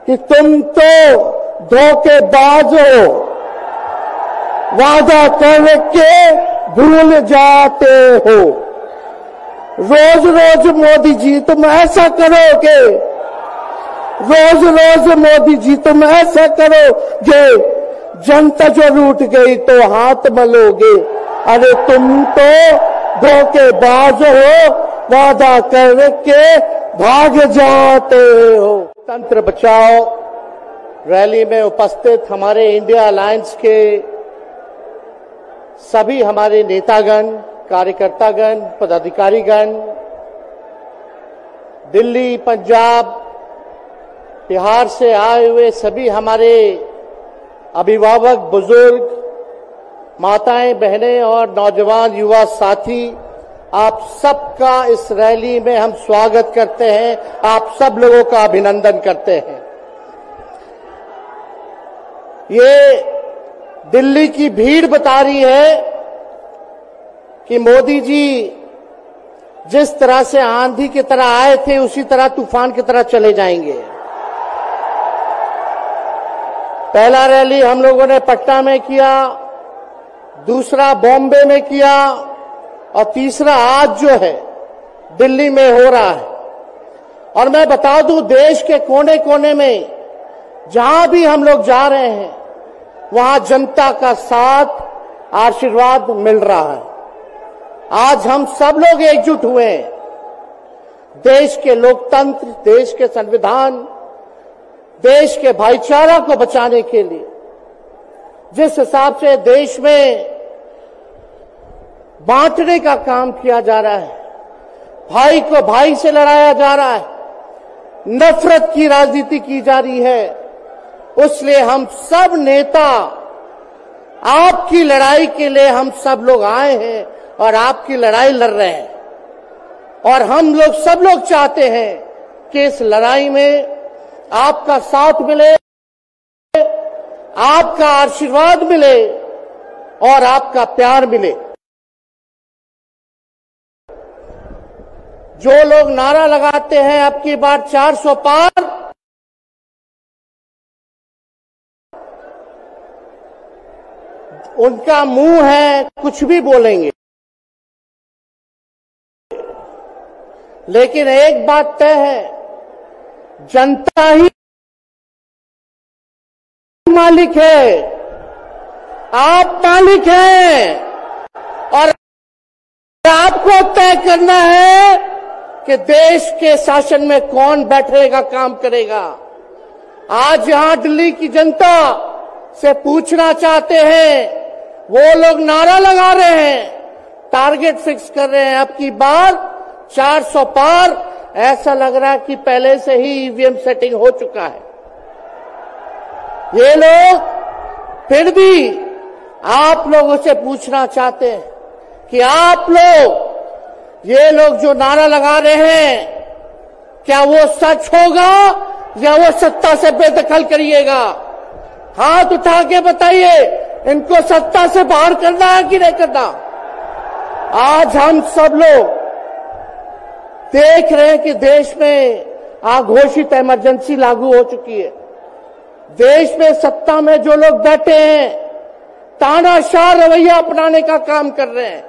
कि तुम तो धोखेबाज हो, वादा करके भूल जाते हो। रोज रोज मोदी जी तुम ऐसा करोगे, रोज रोज मोदी जी तुम ऐसा करोगे, जनता जो रूठ गई तो हाथ मलोगे। अरे तुम तो धोखेबाज हो, वादा करके भाग जाते हो। तंत्र बचाओ रैली में उपस्थित हमारे इंडिया अलायंस के सभी हमारे नेतागण, कार्यकर्तागण, पदाधिकारीगण, दिल्ली, पंजाब, बिहार से आए हुए सभी हमारे अभिभावक, बुजुर्ग, माताएं, बहनें और नौजवान युवा साथी, आप सबका इस रैली में हम स्वागत करते हैं। आप सब लोगों का अभिनंदन करते हैं। ये दिल्ली की भीड़ बता रही है कि मोदी जी जिस तरह से आंधी की तरह आए थे उसी तरह तूफान की तरह चले जाएंगे। पहला रैली हम लोगों ने पटना में किया, दूसरा बॉम्बे में किया और तीसरा आज जो है दिल्ली में हो रहा है। और मैं बता दूं, देश के कोने कोने में जहां भी हम लोग जा रहे हैं वहां जनता का साथ, आशीर्वाद मिल रहा है। आज हम सब लोग एकजुट हुए हैं देश के लोकतंत्र, देश के संविधान, देश के भाईचारा को बचाने के लिए। जिस हिसाब से देश में बांटने का काम किया जा रहा है, भाई को भाई से लड़ाया जा रहा है, नफरत की राजनीति की जा रही है, उसलिए हम सब नेता आपकी लड़ाई के लिए हम सब लोग आए हैं और आपकी लड़ाई लड़ रहे हैं। और हम लोग सब लोग चाहते हैं कि इस लड़ाई में आपका साथ मिले, आपका आशीर्वाद मिले और आपका प्यार मिले। जो लोग नारा लगाते हैं अब की बार 400 पार, उनका मुंह है कुछ भी बोलेंगे, लेकिन एक बात तय है, जनता ही मालिक है, आप मालिक हैं। और आपको तय करना है कि देश के शासन में कौन बैठेगा, काम करेगा। आज यहां दिल्ली की जनता से पूछना चाहते हैं, वो लोग नारा लगा रहे हैं, टारगेट फिक्स कर रहे हैं, अब की बार 400 पार। ऐसा लग रहा है कि पहले से ही ईवीएम सेटिंग हो चुका है। ये लोग फिर भी आप लोगों से पूछना चाहते हैं कि आप लोग, ये लोग जो नारा लगा रहे हैं, क्या वो सच होगा या वो सत्ता से बेदखल करिएगा? हाथ उठा के बताइए, इनको सत्ता से बाहर करना है कि नहीं करना? आज हम सब लोग देख रहे हैं कि देश में अघोषित इमरजेंसी लागू हो चुकी है। देश में सत्ता में जो लोग बैठे हैं तानाशाह रवैया अपनाने का काम कर रहे हैं,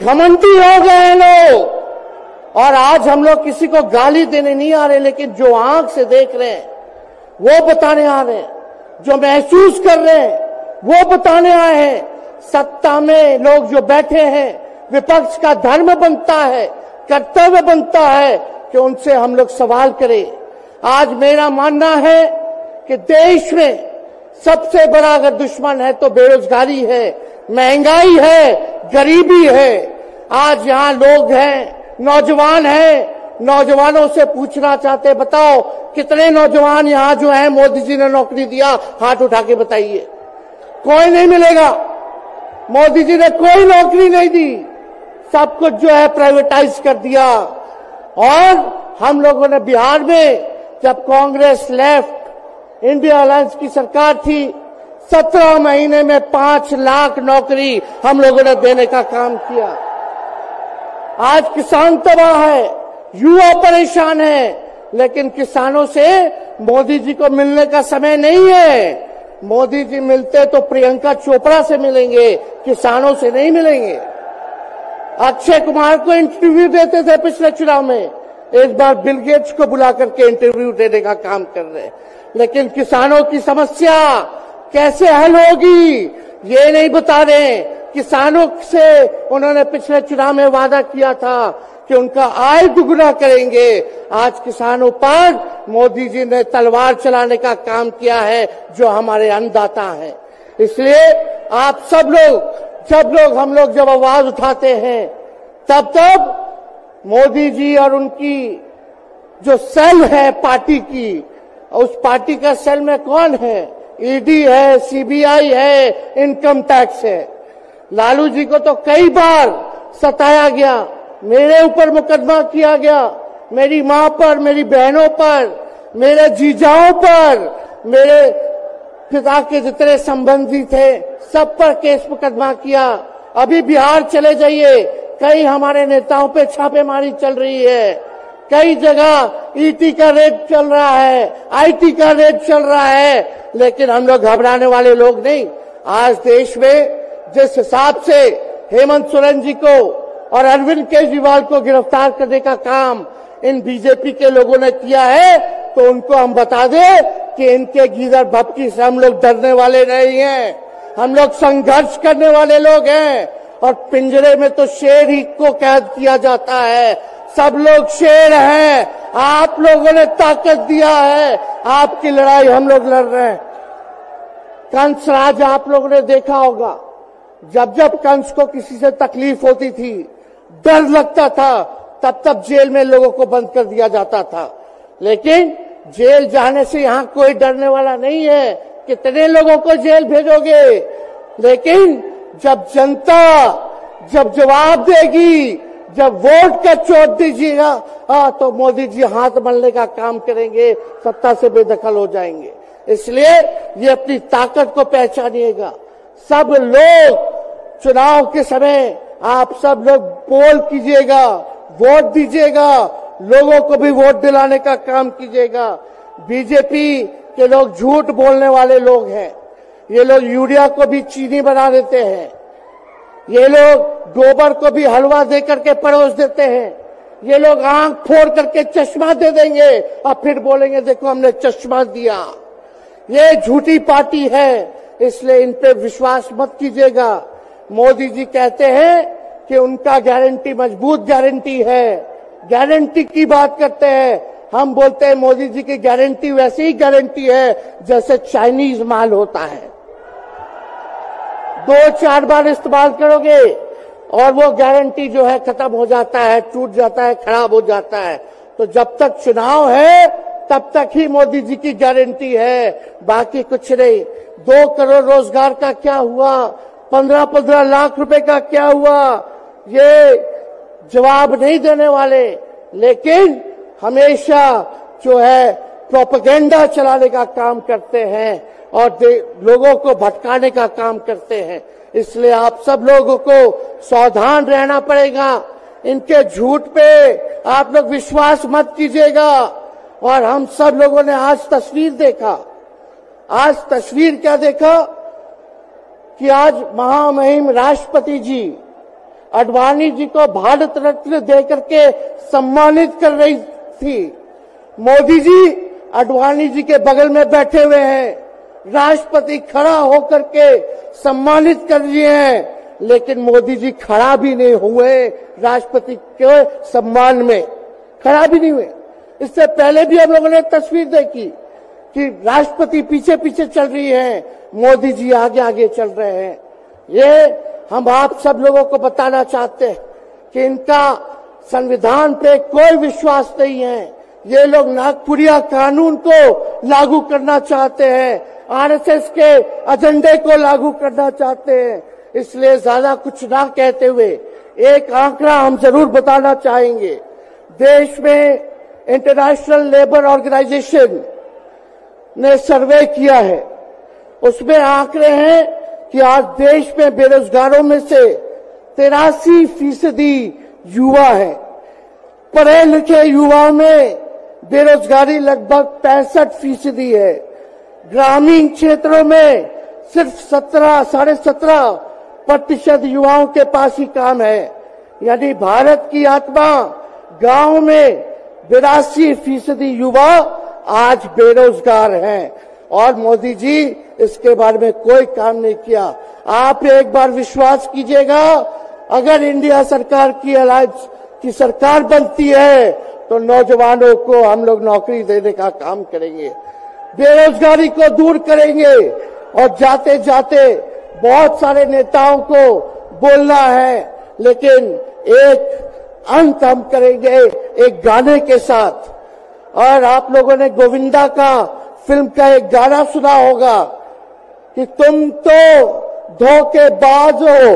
घमंडी हो गए हैं लोग। और आज हम लोग किसी को गाली देने नहीं आ रहे, लेकिन जो आंख से देख रहे हैं वो बताने आ रहे हैं, जो महसूस कर रहे हैं वो बताने आए हैं। सत्ता में लोग जो बैठे हैं, विपक्ष का धर्म बनता है, कर्तव्य बनता है कि उनसे हम लोग सवाल करें। आज मेरा मानना है कि देश में सबसे बड़ा अगर दुश्मन है तो बेरोजगारी है, महंगाई है, गरीबी है। आज यहाँ लोग हैं, नौजवान हैं, नौजवानों से पूछना चाहते, बताओ कितने नौजवान यहाँ जो हैं मोदी जी ने नौकरी दिया? हाथ उठा के बताइए। कोई नहीं मिलेगा। मोदी जी ने कोई नौकरी नहीं दी, सब कुछ जो है प्राइवेटाइज कर दिया। और हम लोगों ने बिहार में जब कांग्रेस लेफ्ट इंडिया अलायंस की सरकार थी, 17 महीने में 5 लाख नौकरी हम लोगों ने देने का काम किया। आज किसान तबाह है, युवा परेशान है, लेकिन किसानों से मोदी जी को मिलने का समय नहीं है। मोदी जी मिलते तो प्रियंका चोपड़ा से मिलेंगे, किसानों से नहीं मिलेंगे। अक्षय कुमार को इंटरव्यू देते थे पिछले चुनाव में, इस बार बिल गेट्स को बुला करके इंटरव्यू देने का काम कर रहे हैं। लेकिन किसानों की समस्या कैसे हल होगी ये नहीं बता रहे। किसानों से उन्होंने पिछले चुनाव में वादा किया था कि उनका आय दुगुना करेंगे। आज किसानों पर मोदी जी ने तलवार चलाने का काम किया है, जो हमारे अन्नदाता हैं। इसलिए आप सब लोग हम लोग जब आवाज उठाते हैं, तब मोदी जी और उनकी जो सेल है पार्टी की, उस पार्टी का सेल में कौन है? ईडी है, सीबीआई है, इनकम टैक्स है। लालू जी को तो कई बार सताया गया, मेरे ऊपर मुकदमा किया गया, मेरी मां पर, मेरी बहनों पर, मेरे जीजाओं पर, मेरे पिता के जितने संबंधी थे सब पर केस मुकदमा किया। अभी बिहार चले जाइए, कई हमारे नेताओं पे छापेमारी चल रही है, कई जगह ईटी का रेड चल रहा है, आईटी का रेड चल रहा है, लेकिन हम लोग घबराने वाले लोग नहीं। आज देश में जिस हिसाब से हेमंत सोरेन जी को और अरविंद केजरीवाल को गिरफ्तार करने का काम इन बीजेपी के लोगों ने किया है, तो उनको हम बता दें कि इनके गीदड़ भपकी से हम लोग डरने वाले नहीं हैं। हम लोग संघर्ष करने वाले लोग हैं। और पिंजरे में तो शेर ही को कैद किया जाता है। सब लोग शेर हैं, आप लोगों ने ताकत दिया है, आपकी लड़ाई हम लोग लड़ रहे हैं। कंस राज आप लोगों ने देखा होगा, जब जब कंस को किसी से तकलीफ होती थी, डर लगता था, तब जेल में लोगों को बंद कर दिया जाता था। लेकिन जेल जाने से यहां कोई डरने वाला नहीं है। कितने लोगों को जेल भेजोगे? लेकिन जब जनता जब जवाब देगी, जब वोट का चोट दीजिएगा, तो मोदी जी हाथ मलने का काम करेंगे, सत्ता से बेदखल हो जाएंगे। इसलिए ये अपनी ताकत को पहचानिएगा। सब लोग चुनाव के समय आप सब लोग पोल कीजिएगा, वोट दीजिएगा, लोगों को भी वोट दिलाने का काम कीजिएगा। बीजेपी के लोग झूठ बोलने वाले लोग हैं। ये लोग यूरिया को भी चीनी बना देते हैं, ये लोग गोबर को भी हलवा दे करके परोस देते हैं, ये लोग आंख फोड़ करके चश्मा दे देंगे और फिर बोलेंगे देखो हमने चश्मा दिया। ये झूठी पार्टी है, इसलिए इन पे विश्वास मत कीजिएगा। मोदी जी कहते हैं कि उनका गारंटी मजबूत गारंटी है, गारंटी की बात करते हैं। हम बोलते हैं मोदी जी की गारंटी वैसी ही गारंटी है जैसे चाइनीज माल होता है, 2-4 बार इस्तेमाल करोगे और वो गारंटी जो है खत्म हो जाता है, टूट जाता है, खराब हो जाता है। तो जब तक चुनाव है तब तक ही मोदी जी की गारंटी है, बाकी कुछ नहीं। 2 करोड़ रोजगार का क्या हुआ, 15-15 लाख रुपए का क्या हुआ, ये जवाब नहीं देने वाले, लेकिन हमेशा जो है प्रोपेगेंडा चलाने का काम करते हैं और लोगों को भटकाने का काम करते हैं। इसलिए आप सब लोगों को सावधान रहना पड़ेगा। इनके झूठ पे आप लोग विश्वास मत कीजिएगा। और हम सब लोगों ने आज तस्वीर देखा, आज तस्वीर क्या देखा कि आज महामहिम राष्ट्रपति जी आडवाणी जी को भारत रत्न देकर के सम्मानित कर रही थी। मोदी जी आडवाणी जी के बगल में बैठे हुए हैं, राष्ट्रपति खड़ा होकर के सम्मानित कर रहे हैं, लेकिन मोदी जी खड़ा भी नहीं हुए, राष्ट्रपति के सम्मान में खड़ा भी नहीं हुए। इससे पहले भी हम लोगों ने तस्वीर देखी कि राष्ट्रपति पीछे पीछे चल रही है, मोदी जी आगे आगे चल रहे हैं। ये हम आप सब लोगों को बताना चाहते हैं कि इनका संविधान पे कोई विश्वास नहीं है। ये लोग नागपुरिया कानून को लागू करना चाहते हैं, आरएसएस के एजेंडे को लागू करना चाहते हैं। इसलिए ज्यादा कुछ ना कहते हुए एक आंकड़ा हम जरूर बताना चाहेंगे। देश में इंटरनेशनल लेबर ऑर्गेनाइजेशन ने सर्वे किया है, उसमें आंकड़े हैं कि आज देश में बेरोजगारों में से 83% युवा है। पढ़े लिखे युवाओं में बेरोजगारी लगभग 65% है। ग्रामीण क्षेत्रों में सिर्फ 17.5% युवाओं के पास ही काम है। यानी भारत की आत्मा गांव में 82% युवा आज बेरोजगार हैं और मोदी जी इसके बारे में कोई काम नहीं किया। आप एक बार विश्वास कीजिएगा, अगर इंडिया सरकार की अलायंस की सरकार बनती है तो नौजवानों को हम लोग नौकरी देने का काम करेंगे, बेरोजगारी को दूर करेंगे। और जाते जाते बहुत सारे नेताओं को बोलना है, लेकिन एक अंत हम करेंगे एक गाने के साथ। और आप लोगों ने गोविंदा का फिल्म का एक गाना सुना होगा कि तुम तो धोखेबाज हो,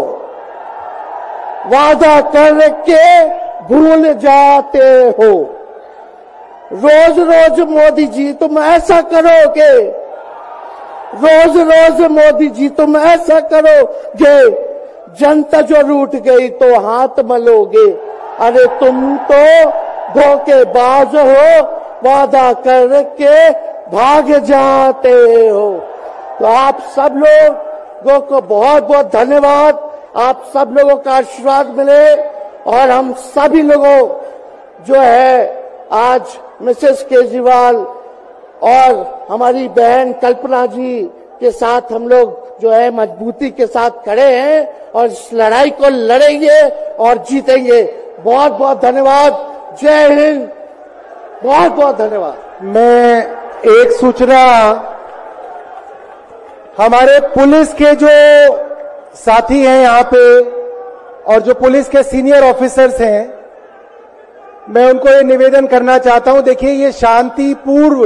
वादा करके भूल जाते हो। रोज रोज मोदी जी तुम ऐसा करोगे, रोज रोज मोदी जी तुम ऐसा करोगे, जनता जो रूठ गई तो हाथ मलोगे। अरे तुम तो धोखेबाज हो, वादा करके भाग जाते हो। तो आप सब लोगों को बहुत बहुत धन्यवाद। आप सब लोगों का आशीर्वाद मिले और हम सभी लोगों जो है आज मिसेस केजरीवाल और हमारी बहन कल्पना जी के साथ हम लोग जो है मजबूती के साथ खड़े हैं और इस लड़ाई को लड़ेंगे और जीतेंगे। बहुत बहुत धन्यवाद। जय हिंद। बहुत बहुत धन्यवाद। मैं एक सूचना हमारे पुलिस के जो साथी हैं यहाँ पे और जो पुलिस के सीनियर ऑफिसर्स हैं, मैं उनको ये निवेदन करना चाहता हूं। देखिए, ये शांतिपूर्व